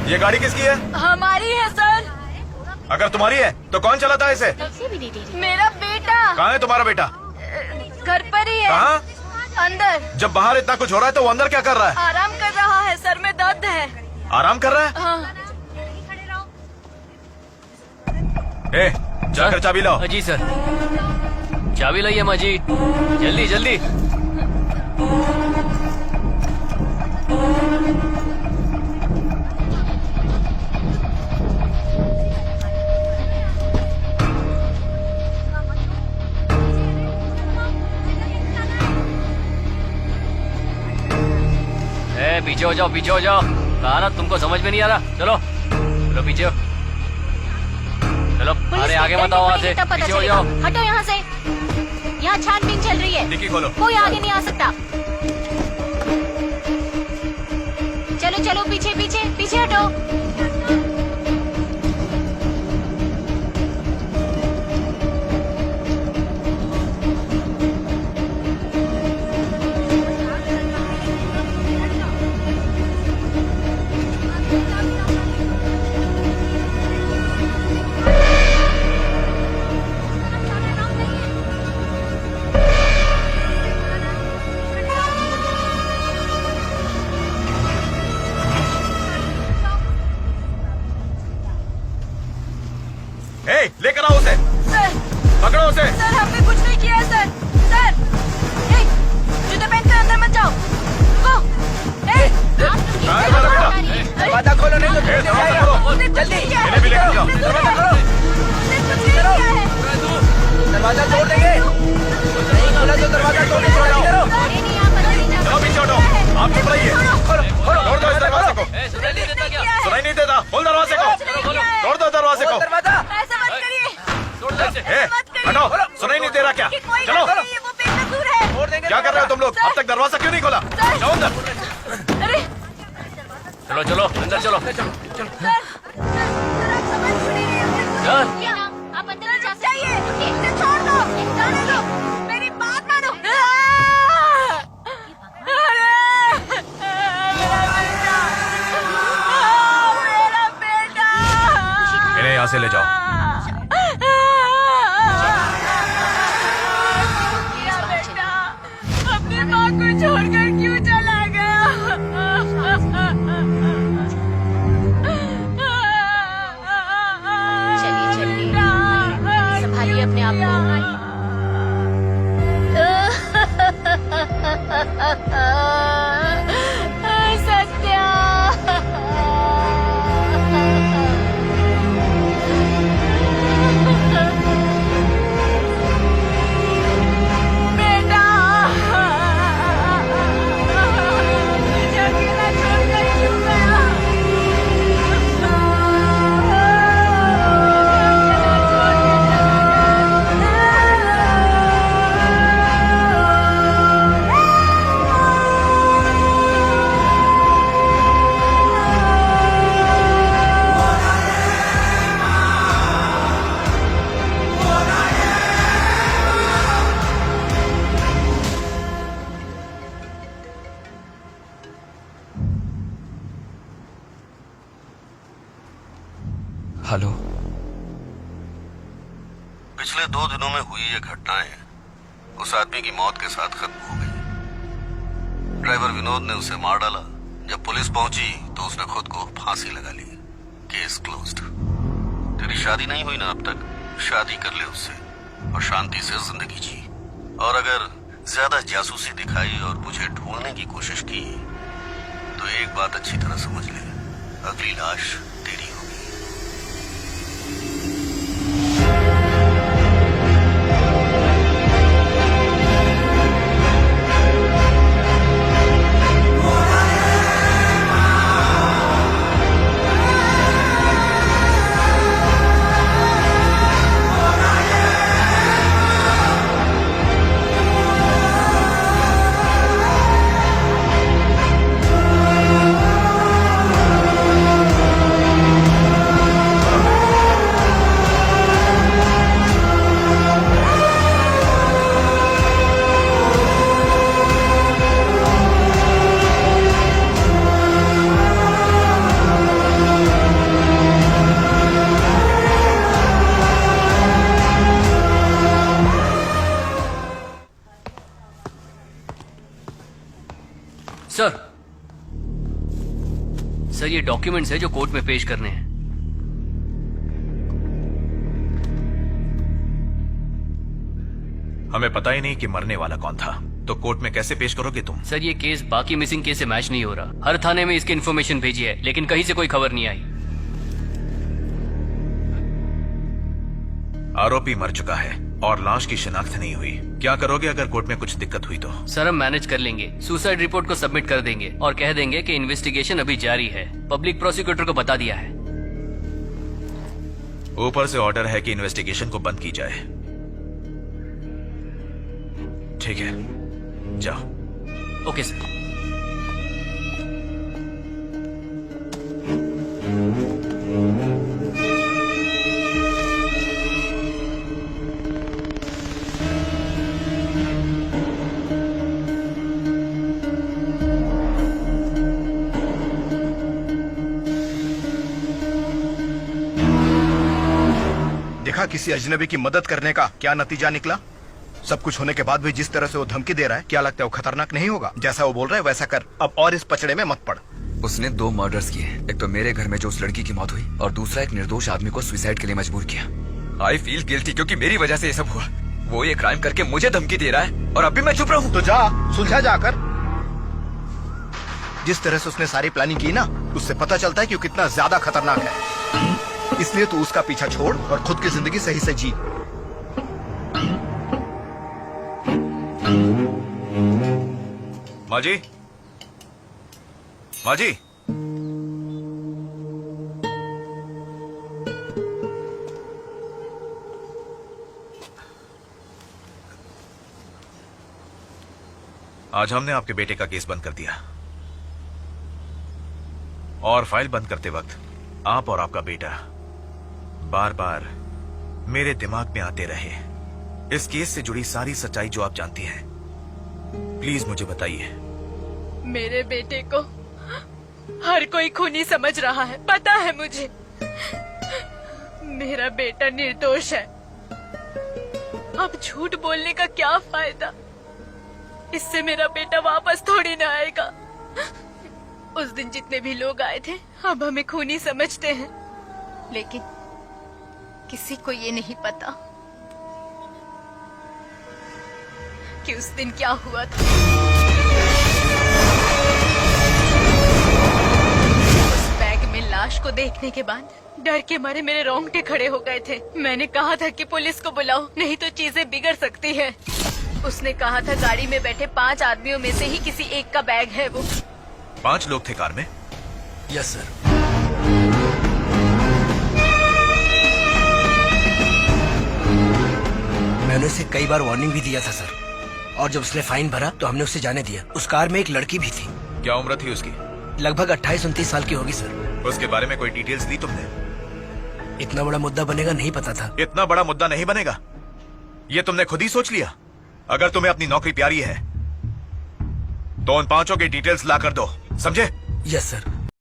ये गाड़ी किसकी है? हमारी है सर। अगर तुम्हारी है तो कौन चलाता है इसे? मेरा बेटा। कहाँ है तुम्हारा बेटा? घर पर ही है। कहाँ? अंदर। जब बाहर इतना कुछ हो रहा है तो वो अंदर क्या कर रहा है? आराम कर रहा है, सर में दर्द है। आराम कर रहा है? हाँ। ए, जाकर चाबी लाओ। जी सर, चाबी लाइए माँ जी, जल्दी जल्दी। पीछे हो जाओ, पीछे हो जाओ। कहा ना तुमको समझ में नहीं आ रहा। चलो चलो पीछे हो। चलो अरे आगे मत आओ, वहाँ से पीछे हो जाओ। हटो यहाँ से, यहाँ छानबीन चल रही है। डिक्की खोलो। कोई आगे नहीं आ सकता। चलो चलो पीछे पीछे पीछे हटो। लेकर आओ उसे। सर पकड़ो उसे। सर हमने कुछ नहीं किया है सर। सर जूते पहन कर अंदर मत जाओ। कहाँ है हमारा बेटा? दरवाजा खोलो नहीं तो दरवाजा खोलो जल्दी। इन्हें भी लेकर जाओ। दरवाजा खोलो। दरवाजा तोड़ देंगे। नहीं खोला तो दरवाजा तोड़ने की कोशिश करो। चलो पीछे हटो। आप चुप रहिए। तोड़ दो इस दरवाजे को। सुनाई नहीं देता। खोल दरवाजे को। तोड़ दो दरवाजे को। दरवाजा ऐसा मत करिए। हटो, सुनाई नहीं दे रहा क्या? चलो। वो बेकसूर है। तोड़ देंगे। क्या कर रहे हो तुम लोग? अब तक दरवाजा क्यों नहीं खोला? जाओ अंदर। अरे चलो चलो अंदर चलो। सर आप समझ क्यों नहीं रहे हैं? चल आप अंदर नहीं जा सकते। इसे छोड़ दो, जाने दो, मेरी बात मानो। मेरा बेटा। इन्हें यहाँ से ले जाओ। मेरा बेटा अपनी माँ को छोड़कर क्यों चला गया? चलिए चलिए, संभालिए अपने आप को। सत्या बेटा, मुझे अकेला छोड़कर क्यों गया? हेलो। पिछले 2 दिनों में हुई ये घटनाएं उस आदमी की मौत के साथ खत्म हो गई। ड्राइवर विनोद ने उसे मार डाला। जब पुलिस पहुंची तो उसने खुद को फांसी लगा ली। Case closed. तेरी शादी नहीं हुई ना अब तक? शादी कर ले उससे और शांति से जिंदगी जी। और अगर ज्यादा जासूसी दिखाई और मुझे ढूंढने की कोशिश की तो एक बात अच्छी तरह समझ ले, अगली लाश तेरी होगी। सर ये डॉक्यूमेंट्स है जो कोर्ट में पेश करने हैं। हमें पता ही नहीं कि मरने वाला कौन था, तो कोर्ट में कैसे पेश करोगे तुम? सर ये केस बाकी मिसिंग केस से मैच नहीं हो रहा। हर थाने में इसकी इन्फॉर्मेशन भेजी है, लेकिन कहीं से कोई खबर नहीं आई। आरोपी मर चुका है और लाश की शिनाख्त नहीं हुई। क्या करोगे अगर कोर्ट में कुछ दिक्कत हुई तो? सर हम मैनेज कर लेंगे। सुसाइड रिपोर्ट को सबमिट कर देंगे और कह देंगे कि इन्वेस्टिगेशन अभी जारी है। पब्लिक प्रोसिक्यूटर को बता दिया है। ऊपर से ऑर्डर है कि इन्वेस्टिगेशन को बंद की जाए। ठीक है, जाओ। Okay sir. देखा किसी अजनबी की मदद करने का क्या नतीजा निकला? सब कुछ होने के बाद भी जिस तरह से वो धमकी दे रहा है, क्या लगता है वो खतरनाक नहीं होगा? जैसा वो बोल रहा है वैसा कर, अब और इस पचड़े में मत पड़। उसने 2 मर्डर्स किए, एक तो मेरे घर में जो उस लड़की की मौत हुई और दूसरा एक निर्दोष आदमी को सुसाइड के लिए मजबूर किया। आई फील गिल्टी क्योंकि मेरी वजह से ये सब हुआ। वो ये क्राइम करके मुझे धमकी दे रहा है और अभी मैं चुप रहूं। तो जा सुलझा जाकर। जिस तरह से उसने सारी प्लानिंग की ना, उससे पता चलता है कि वो कितना ज्यादा खतरनाक है। इसलिए तू उसका पीछा छोड़ और खुद की जिंदगी सही से जी। माजी, माजी, आज हमने आपके बेटे का केस बंद कर दिया और फाइल बंद करते वक्त आप और आपका बेटा बार बार मेरे दिमाग में आते रहे। इस केस से जुड़ी सारी सच्चाई जो आप जानती हैं, प्लीज मुझे बताइए। मेरे बेटे को हर कोई खूनी समझ रहा है, पता है मुझे। मेरा बेटा निर्दोष है। अब झूठ बोलने का क्या फायदा? इससे मेरा बेटा वापस थोड़ी ना आएगा। उस दिन जितने भी लोग आए थे अब हमें खूनी समझते हैं, लेकिन किसी को ये नहीं पता कि उस दिन क्या हुआ था। उस बैग में लाश को देखने के बाद डर के मारे मेरे रोंगटे खड़े हो गए थे। मैंने कहा था कि पुलिस को बुलाओ, नहीं तो चीजें बिगड़ सकती है। उसने कहा था गाड़ी में बैठे 5 आदमियों में से ही किसी एक का बैग है वो। 5 लोग थे कार में? Yes sir. मैंने उसे कई बार वार्निंग भी दिया था सर, और जब उसने फाइन भरा तो हमने उसे जाने दिया। उस कार में एक लड़की भी थी। क्या उम्र थी उसकी? लगभग 28-29 साल की होगी सर। उसके बारे में कोई डिटेल्स दी तुमने? इतना बड़ा मुद्दा बनेगा नहीं पता था। इतना बड़ा मुद्दा नहीं बनेगा, ये तुमने खुद ही सोच लिया। अगर तुम्हें अपनी नौकरी प्यारी है तो उन 5 की डिटेल्स ला कर दो, समझे? Yes sir.